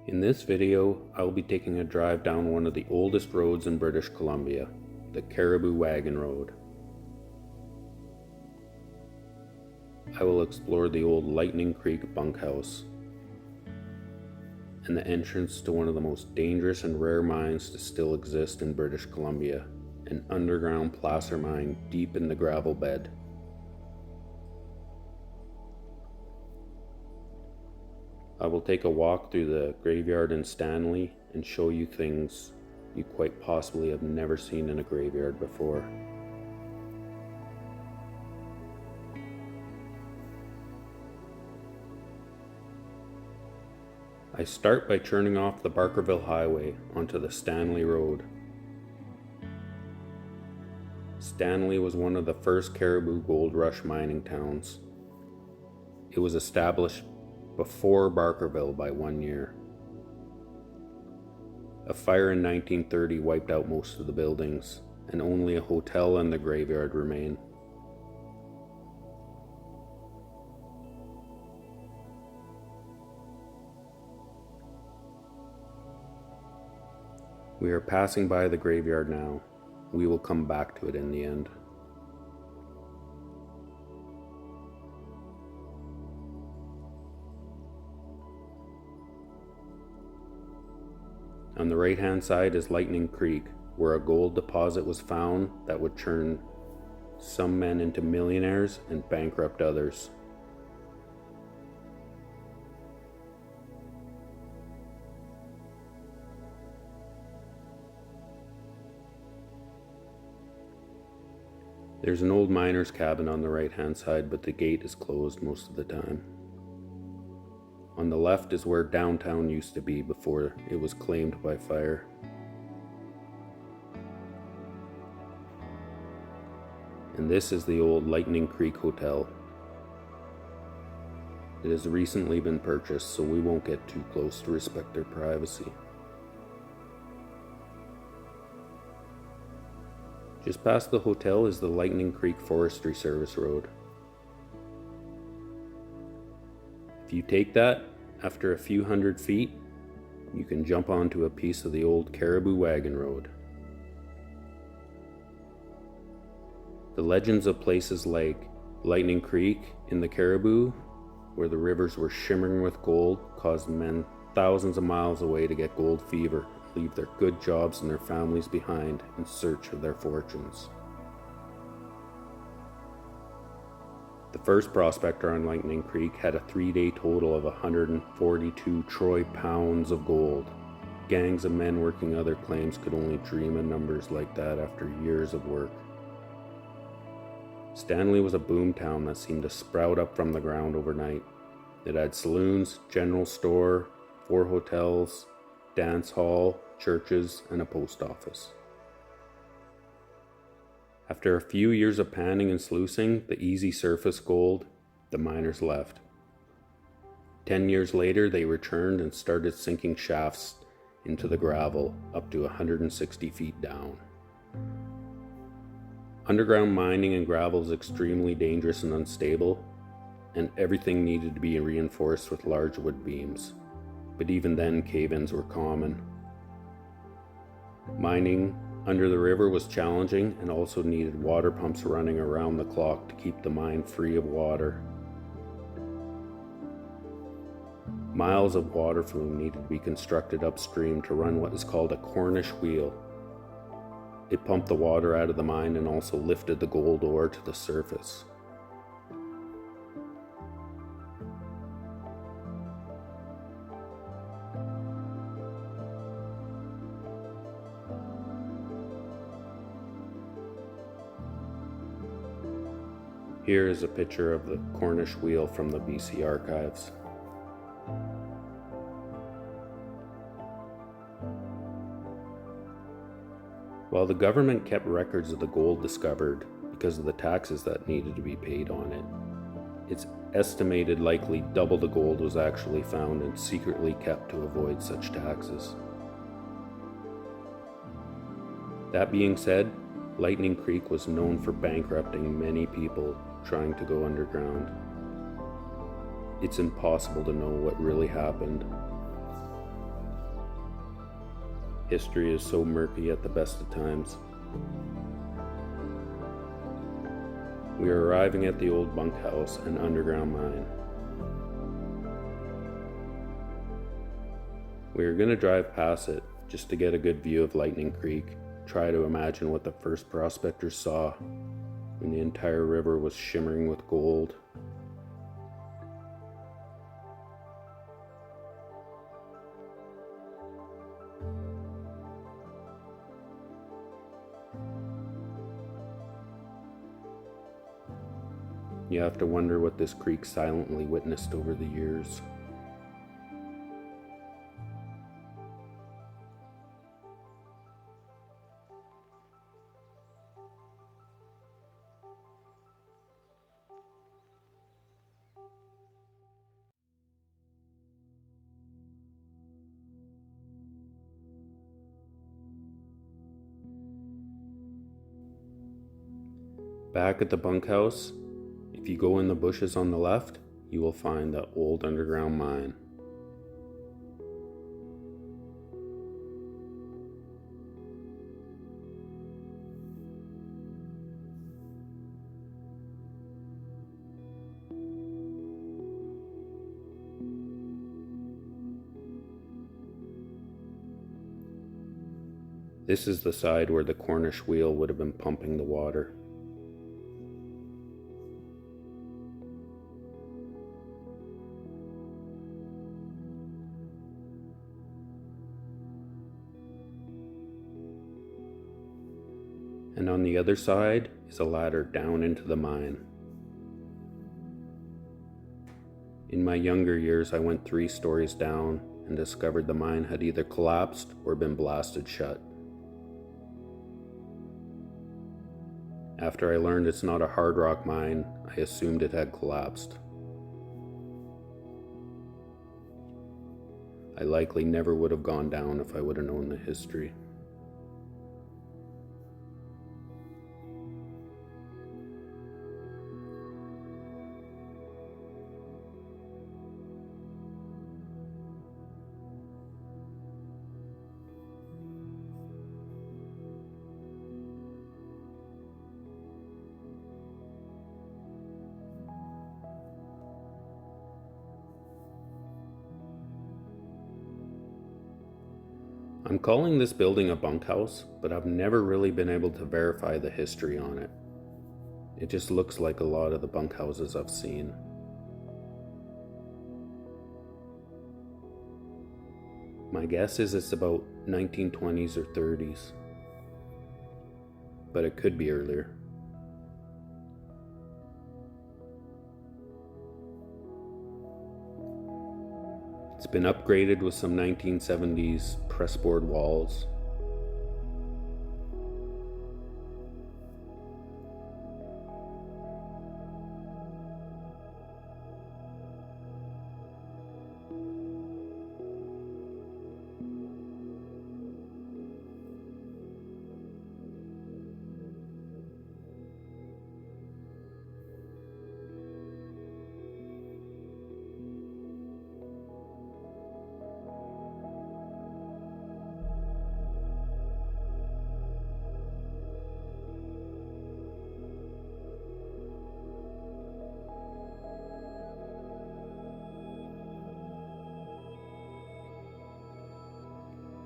In this video, I will be taking a drive down one of the oldest roads in British Columbia, the Cariboo Wagon Road. I will explore the old Lightning Creek bunkhouse and the entrance to one of the most dangerous and rare mines to still exist in British Columbia, an underground placer mine deep in the gravel bed. I will take a walk through the graveyard in Stanley and show you things you quite possibly have never seen in a graveyard before. I start by turning off the Barkerville Highway onto the Stanley Road. Stanley was one of the first Cariboo Gold Rush mining towns. It was established before Barkerville by 1 year. A fire in 1930 wiped out most of the buildings, and only a hotel and the graveyard remain. We are passing by the graveyard now. We will come back to it in the end. On the right-hand side is Lightning Creek, where a gold deposit was found that would turn some men into millionaires and bankrupt others. There's an old miner's cabin on the right-hand side, but the gate is closed most of the time. On the left is where downtown used to be before it was claimed by fire. And this is the old Lightning Creek Hotel. It has recently been purchased, so we won't get too close to respect their privacy. Just past the hotel is the Lightning Creek Forestry Service Road. If you take that, after a few hundred feet, you can jump onto a piece of the old Cariboo Wagon Road. The legends of places like Lightning Creek in the Cariboo, where the rivers were shimmering with gold, caused men thousands of miles away to get gold fever, leave their good jobs and their families behind in search of their fortunes. The first prospector on Lightning Creek had a 3-day total of 142 troy pounds of gold. Gangs of men working other claims could only dream of numbers like that after years of work. Stanley was a boom town that seemed to sprout up from the ground overnight. It had saloons, general store, 4 hotels, dance hall, churches, and a post office. After a few years of panning and sluicing the easy surface gold, the miners left. 10 years later, they returned and started sinking shafts into the gravel up to 160 feet down. Underground mining in gravel is extremely dangerous and unstable, and everything needed to be reinforced with large wood beams. But even then, cave-ins were common. Mining under the river was challenging and also needed water pumps running around the clock to keep the mine free of water. Miles of water flume needed to be constructed upstream to run what is called a Cornish wheel. It pumped the water out of the mine and also lifted the gold ore to the surface. Here is a picture of the Cornish wheel from the BC archives. While the government kept records of the gold discovered because of the taxes that needed to be paid on it, it's estimated likely double the gold was actually found and secretly kept to avoid such taxes. That being said, Lightning Creek was known for bankrupting many people trying to go underground. It's impossible to know what really happened. History is so murky at the best of times. We are arriving at the old bunkhouse and underground mine. We are going to drive past it just to get a good view of Lightning Creek, try to imagine what the first prospectors saw when the entire river was shimmering with gold. You have to wonder what this creek silently witnessed over the years. Back at the bunkhouse, if you go in the bushes on the left, you will find the old underground mine. This is the side where the Cornish wheel would have been pumping the water. And on the other side is a ladder down into the mine. In my younger years, I went 3 stories down and discovered the mine had either collapsed or been blasted shut. After I learned it's not a hard rock mine, I assumed it had collapsed. I likely never would have gone down if I would have known the history. I'm calling this building a bunkhouse, but I've never really been able to verify the history on it. It just looks like a lot of the bunkhouses I've seen. My guess is it's about 1920s or 30s, but it could be earlier. It's been upgraded with some 1970s pressboard walls.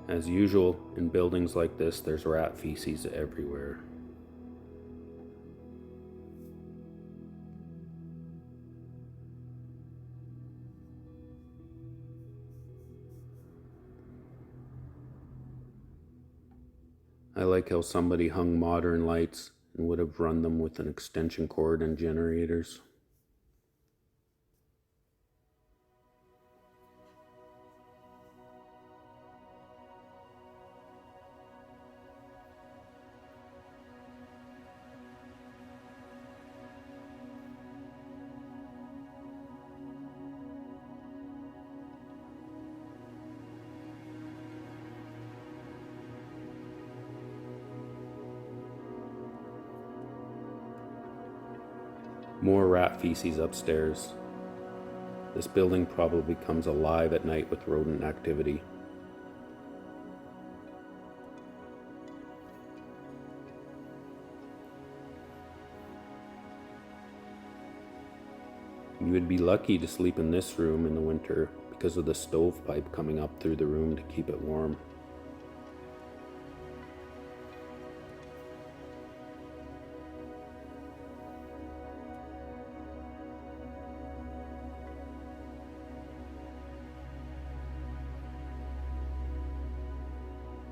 As usual, in buildings like this, there's rat feces everywhere. I like how somebody hung modern lights and would have run them with an extension cord and generators. More rat feces upstairs. This building probably comes alive at night with rodent activity. You would be lucky to sleep in this room in the winter because of the stovepipe coming up through the room to keep it warm.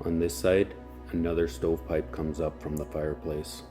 On this side, another stovepipe comes up from the fireplace.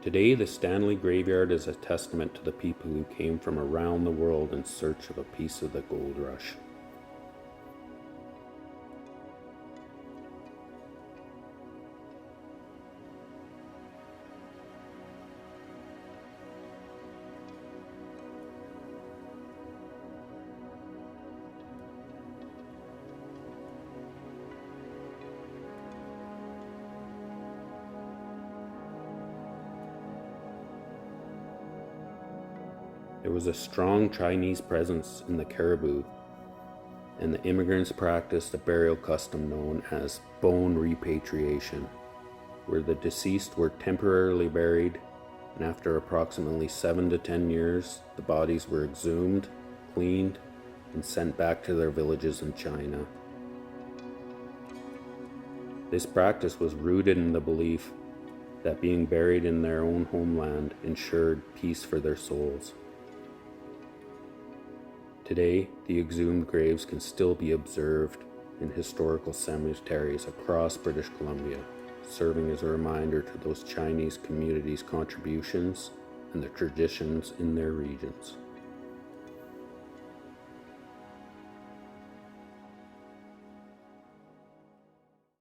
Today, the Stanley graveyard is a testament to the people who came from around the world in search of a piece of the gold rush. There was a strong Chinese presence in the Cariboo, and the immigrants practiced a burial custom known as bone repatriation, where the deceased were temporarily buried, and after approximately 7 to 10 years, the bodies were exhumed, cleaned, and sent back to their villages in China. This practice was rooted in the belief that being buried in their own homeland ensured peace for their souls. Today, the exhumed graves can still be observed in historical cemeteries across British Columbia, serving as a reminder to those Chinese communities' contributions and the traditions in their regions.